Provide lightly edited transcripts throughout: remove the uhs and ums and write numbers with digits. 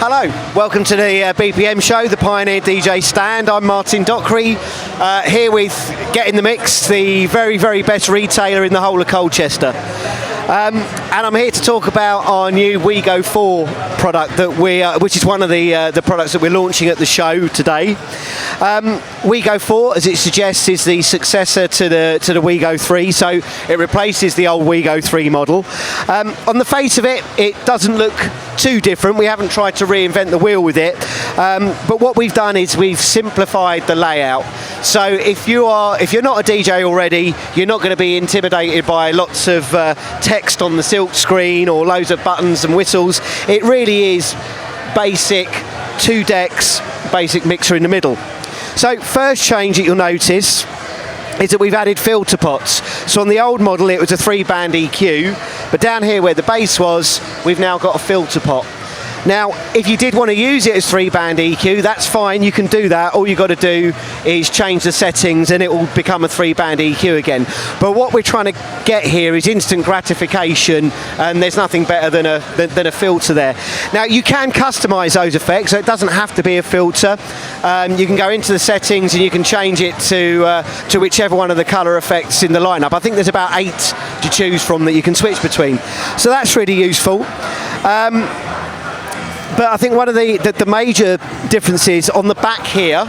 Hello, welcome to the BPM show, the Pioneer DJ stand. I'm Martin Dockery, here with GetintheMix, the very, very best retailer in the whole of Colchester. And I'm here to talk about our new WeGo 4 product, which is one of the products that we're launching at the show today. WeGo 4, as it suggests, is the successor to the WeGo 3, so it replaces the old WeGo 3 model. On the face of it, it doesn't look too different. We haven't tried to reinvent the wheel with it, but what we've done is we've simplified the layout. So if you're not a DJ already, you're not going to be intimidated by lots of text on the silk screen or loads of buttons and whistles. It really is basic, 2 decks, basic mixer in the middle. So first change that you'll notice is that we've added filter pots. So on the old model it was a 3-band EQ, but down here where the bass was, we've now got a filter pot. Now, if you did want to use it as 3-band EQ, that's fine, you can do that. All you've got to do is change the settings and it will become a 3-band EQ again. But what we're trying to get here is instant gratification, and there's nothing better than a filter there. Now, you can customize those effects, so it doesn't have to be a filter. You can go into the settings and you can change it to whichever one of the color effects in the lineup. I think there's about 8 to choose from that you can switch between. So that's really useful. But I think one of the major differences on the back here,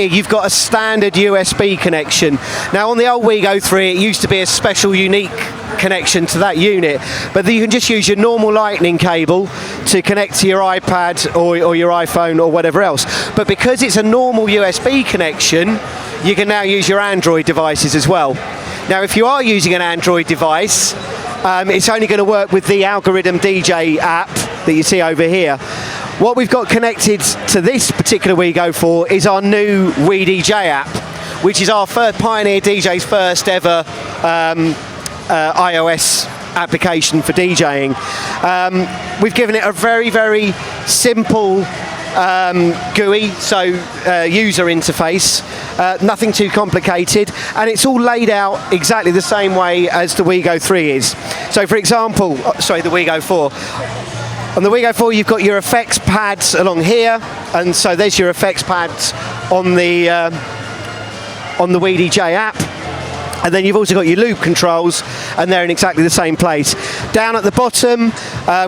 you've got a standard USB connection. Now on the old WeGo 3 it used to be a special unique connection to that unit, but you can just use your normal lightning cable to connect to your iPad or your iPhone or whatever else. But because it's a normal USB connection, you can now use your Android devices as well. Now if you are using an Android device, it's only going to work with the Algorithm DJ app that you see over here. What we've got connected to this particular WeGo 4 is our new Wii DJ app, which is our Pioneer DJ's first ever iOS application for DJing. We've given it a very, very simple GUI, so user interface, nothing too complicated, and it's all laid out exactly the same way as the WeGo 3 is. So for example, the WeGo 4. On the WeGo 4 you've got your effects pads along here, and so there's your effects pads on the Wii DJ app. And then you've also got your loop controls, and they're in exactly the same place. Down at the bottom,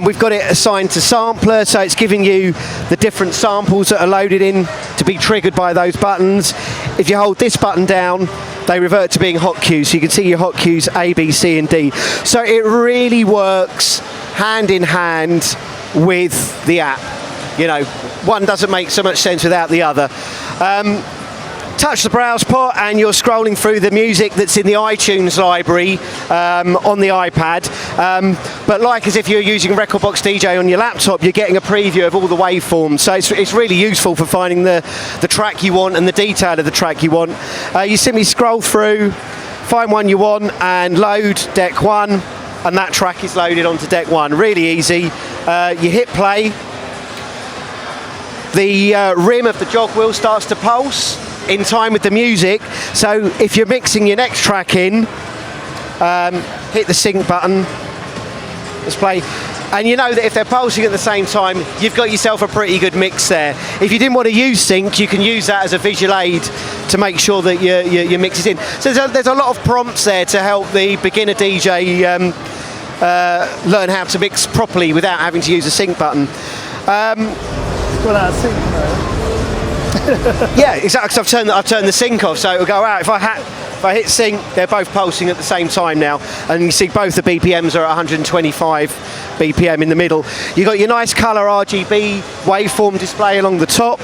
we've got it assigned to sampler, so it's giving you the different samples that are loaded in to be triggered by those buttons. If you hold this button down, they revert to being hot cues, so you can see your hot cues A, B, C, and D. So it really works hand in hand with the app. You know, one doesn't make so much sense without the other. Touch the browse pot and you're scrolling through the music that's in the iTunes library on the iPad. But like as if you're using Rekordbox DJ on your laptop, you're getting a preview of all the waveforms. So it's really useful for finding the track you want and the detail of the track you want. You simply scroll through, find one you want and load deck 1, and that track is loaded onto deck 1. Really easy. You hit play. The rim of the jog wheel starts to pulse in time with the music, so if you're mixing your next track in, hit the sync button, let's play, and you know that if they're pulsing at the same time, you've got yourself a pretty good mix there. If you didn't want to use sync, you can use that as a visual aid to make sure that your mix is in. So there's a lot of prompts there to help the beginner DJ learn how to mix properly without having to use a sync button. Without sync, though. Yeah, exactly. I've turned the sync off, so it'll go out. If I hit sync, they're both pulsing at the same time now, and you see both the BPMs are at 125 BPM in the middle. You've got your nice colour RGB waveform display along the top.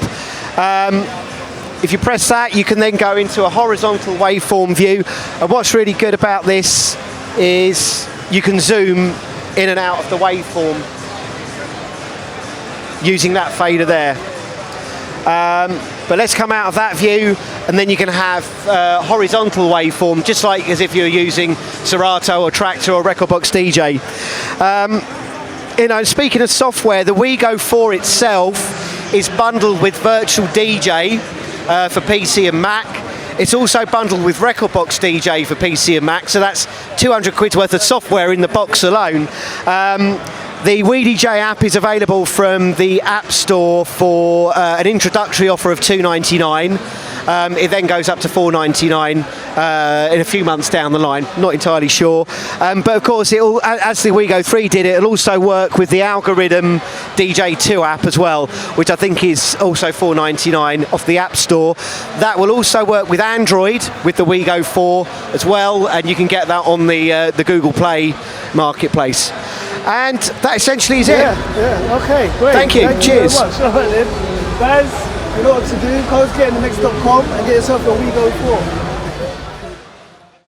If you press that, you can then go into a horizontal waveform view, and what's really good about this is you can zoom in and out of the waveform using that fader there. But let's come out of that view, and then you can have horizontal waveform, just like as if you're using Serato or Tactile or Rekordbox DJ. Speaking of software, the WeGo 4 itself is bundled with Virtual DJ for PC and Mac. It's also bundled with Rekordbox DJ for PC and Mac, so that's 200 quid's worth of software in the box alone. The Wii DJ app is available from the App Store for an introductory offer of $2.99. It then goes up to $4.99 in a few months down the line. Not entirely sure, but of course, it'll, as the WeGo 3 did, it'll also work with the Algorithm DJ2 app as well, which I think is also $4.99 off the App Store. That will also work with Android with the WeGo 4 as well, and you can get that on the Google Play marketplace. And that essentially is it. Yeah, okay, great. Thank you. Cheers. Very much. All right, then. Guys, you know what to do. Go to GetintheMix.com and get yourself a WeGo 4.